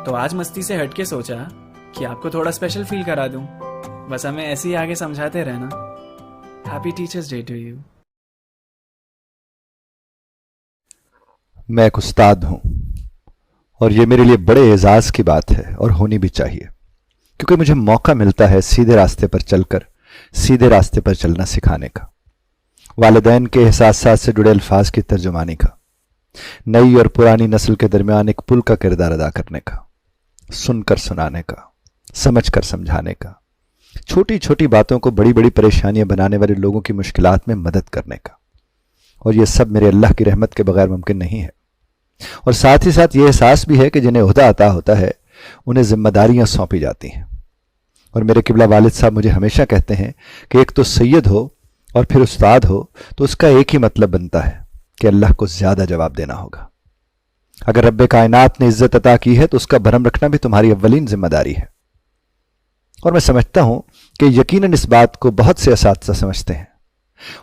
तो आज मस्ती से हटके सोचा कि आपको थोड़ा स्पेशल फील करा दूं। बस हमें ऐसे ही आगे समझाते रहना। Happy teachers day to you. मैं एक उस्ताद हूं और ये मेरे लिए बड़े एजाज की बात है और होनी भी चाहिए, क्योंकि मुझे मौका मिलता है सीधे रास्ते पर चलकर सीधे रास्ते पर चलना सिखाने का, वालिदैन के एहसासात से जुड़े अल्फाज की तर्जुमानी का, नई और पुरानी नस्ल के दरमियान एक पुल का किरदार अदा करने का, सुनकर सुनाने का, समझकर समझाने का, छोटी छोटी बातों को बड़ी बड़ी परेशानियां बनाने वाले लोगों की मुश्किलात में मदद करने का। और यह सब मेरे अल्लाह की रहमत के बगैर मुमकिन नहीं है। और साथ ही साथ यह एहसास भी है कि जिन्हें ओहदा अता होता है उन्हें जिम्मेदारियां सौंपी जाती हैं। और मेरे किबला वालिद साहब मुझे हमेशा कहते हैं कि एक तो सैयद हो और फिर उस्ताद हो तो उसका एक ही मतलब बनता है कि अल्लाह को ज्यादा जवाब देना होगा। अगर रब्बे कायनात ने इज्जत अता की है तो उसका भरम रखना भी तुम्हारी अव्वलीन जिम्मेदारी है। और मैं समझता हूं कि यकीनन इस बात को बहुत से असातिज़ा समझते हैं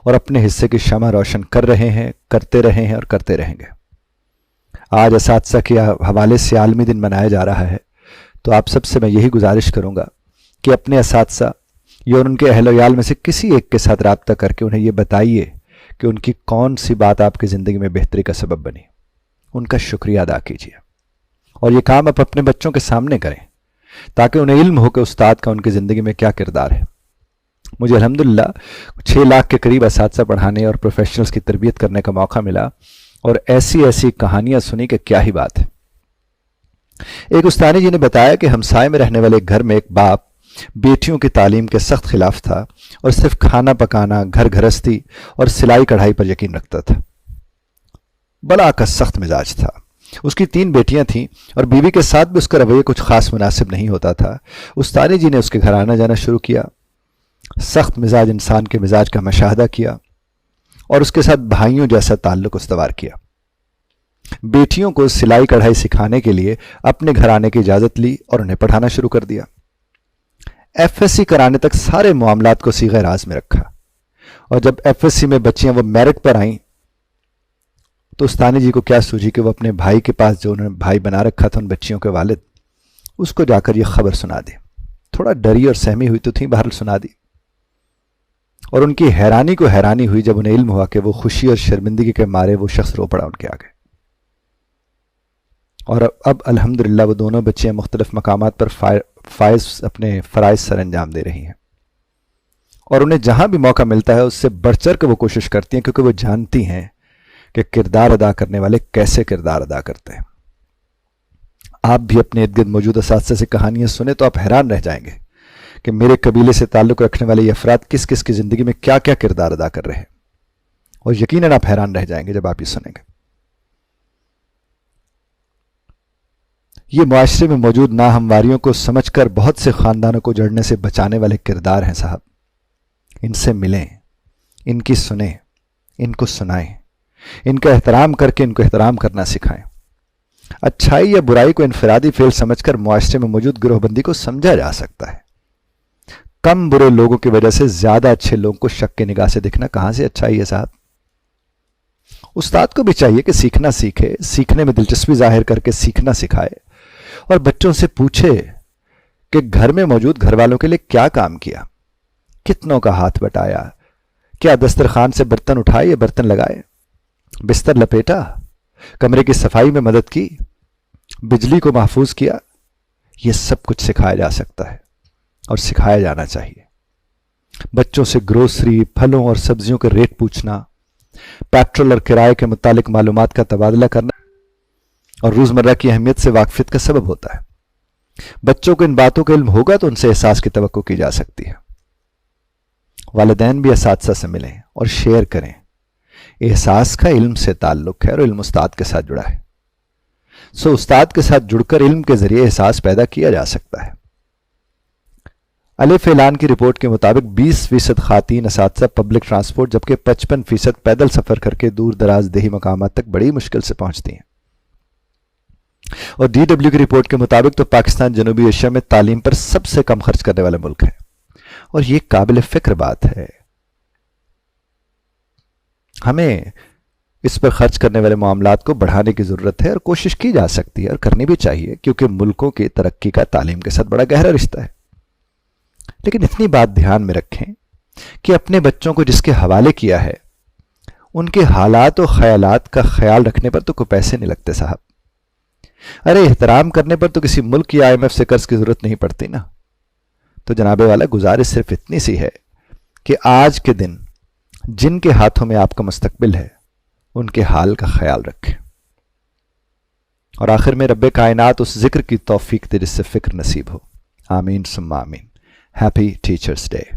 और अपने हिस्से की शमा रोशन कर रहे हैं, करते रहे हैं और करते रहेंगे। आज असातिज़ा के हवाले से आलमी दिन मनाया जा रहा है, तो आप सबसे मैं यही गुजारिश करूंगा कि अपने असातिज़ा या उनके अहल-ओ-याल में से किसी एक के साथ राब्ता करके उन्हें यह बताइए कि उनकी कौन सी बात आपकी ज़िंदगी में बेहतरी का सबब बनी। उनका शुक्रिया अदा कीजिए और ये काम आप अपने बच्चों के सामने करें ताकि उन्हें इल्म हो कि उस्ताद का उनकी ज़िंदगी में क्या किरदार है। मुझे अल्हम्दुलिल्लाह 6 लाख के करीब असातिज़ा पढ़ाने और प्रोफेशनल्स की तरबियत करने का मौका मिला और ऐसी ऐसी कहानियां सुनी कि क्या ही बात है। एक उस्ताद जी ने बताया कि हमसाए में रहने वाले घर में एक बाप बेटियों की तालीम के सख्त खिलाफ था और सिर्फ खाना पकाना, घर गृहस्थी और सिलाई कढ़ाई पर यकीन रखता था। बड़ा का सख्त मिजाज था। उसकी 3 बेटियां थीं और बीवी के साथ भी उसका रवैया कुछ खास मुनासिब नहीं होता था। उस्ताद जी ने उसके घर आना जाना शुरू किया, सख्त मिजाज इंसान के मिजाज का मुशाहदा किया और उसके साथ भाइयों जैसा ताल्लुक उस्तवार किया। बेटियों को सिलाई कढ़ाई सिखाने के लिए अपने घर आने की इजाजत ली और उन्हें पढ़ाना शुरू कर दिया। एफएससी कराने तक सारे मामलात को सीगे राज में रखा और जब एफएससी में बच्चियां वो मेरिट पर आईं तो उस्तानी जी को क्या सूझी कि वो अपने भाई के पास, जो उन्होंने भाई बना रखा था उन बच्चियों के वालिद, उसको जाकर ये खबर सुना दी। थोड़ा डरी और सहमी हुई तो थी, बहरहाल सुना दी। और उनकी हैरानी को हैरानी हुई जब उन्हें इल्म हुआ कि वो खुशी और शर्मिंदगी के मारे वो शख्स रो पड़ा उनके आगे। और अब अल्हम्दुलिल्लाह वो दोनों बच्चियां मुख्तलिफ मकामात पर अपने फ़राइज़ सर अंजाम दे रही हैं और उन्हें जहां भी मौका मिलता है उससे बढ़ चढ़ के वो कोशिश करती हैं, क्योंकि वो जानती हैं कि किरदार अदा करने वाले कैसे किरदार अदा करते हैं। आप भी अपने इर्द गिर्द मौजूद असातिज़ा से कहानियां सुने तो आप हैरान रह जाएंगे कि मेरे कबीले से ताल्लुक़ रखने वाले ये अफराद किस किस की ज़िंदगी में क्या क्या किरदार अदा कर रहे हैं। और यकीनन आप हैरान रह जाएंगे जब आप ये सुनेंगे। ये मुआशरे में मौजूद नाहमवारियों को समझकर बहुत से ख़ानदानों को जड़ने से बचाने वाले किरदार हैं साहब। इनसे मिलें, इनकी सुने, इनको सुनाएं, इनका एहतराम करके इनको एहतराम करना सिखाएं। अच्छाई या बुराई को इनफरादी फेल समझकर मुआशरे में मौजूद गिरोहबंदी को समझा जा सकता है। कम बुरे लोगों की वजह से ज्यादा अच्छे लोगों को शक की निगाह से देखना कहां से अच्छाई है साहब। उस्ताद को भी चाहिए कि सीखना सीखे, सीखने में दिलचस्पी जाहिर करके सीखना सिखाए और बच्चों से पूछे कि घर में मौजूद घर वालों के लिए क्या काम किया, कितनों का हाथ बटाया, क्या दस्तरखान से बर्तन उठाए या बर्तन लगाए, बिस्तर लपेटा, कमरे की सफाई में मदद की, बिजली को महफूज किया। यह सब कुछ सिखाया जा सकता है और सिखाया जाना चाहिए। बच्चों से ग्रोसरी, फलों और सब्जियों के रेट पूछना, पेट्रोल और किराए के मुतालिक मालूमात का तबादला करना और रोजमर्रा की अहमियत से वाकफियत का सबब होता है। बच्चों को इन बातों का इल्म होगा तो उनसे एहसास की तवक्को की जा सकती है। वालिदैन भी असातिज़ा से मिलें और शेयर करें। एहसास का इल्म से ताल्लुक है और इल्म उस्ताद के साथ जुड़ा है। सो उस्ताद के साथ जुड़कर इल्म के जरिए एहसास पैदा किया जा सकता है। अलिफ ऐलान की रिपोर्ट के मुताबिक 20% खातीन असातिज़ा पब्लिक ट्रांसपोर्ट, जबकि 55% पैदल सफर करके दूर दराज देही मकामात तक बड़ी मुश्किल से पहुंचती हैं। और DW की रिपोर्ट के मुताबिक तो पाकिस्तान जनूबी एशिया में तालीम पर सबसे कम खर्च करने वाला मुल्क है। और यह काबिल फिक्र बात है। हमें इस पर खर्च करने वाले मामलात को बढ़ाने की ज़रूरत है और कोशिश की जा सकती है और करनी भी चाहिए, क्योंकि मुल्कों की तरक्की का तालीम के साथ बड़ा गहरा रिश्ता है। लेकिन इतनी बात ध्यान में रखें कि अपने बच्चों को जिसके हवाले किया है उनके हालात और ख्यालात का ख्याल रखने पर तो कोई पैसे नहीं लगते साहब। अरे एहतराम करने पर तो किसी मुल्क या IMF से कर्ज की जरूरत नहीं पड़ती ना। तो जनाबे वाला गुजारिश सिर्फ इतनी सी है कि आज के दिन जिनके हाथों में आपका मुस्तकबिल है उनके हाल का ख्याल रखें। और आखिर में रब्बे कायनात उस जिक्र की तौफीक दे जिससे फिक्र नसीब हो। आमीन सुम्मा आमीन। Happy teachers day.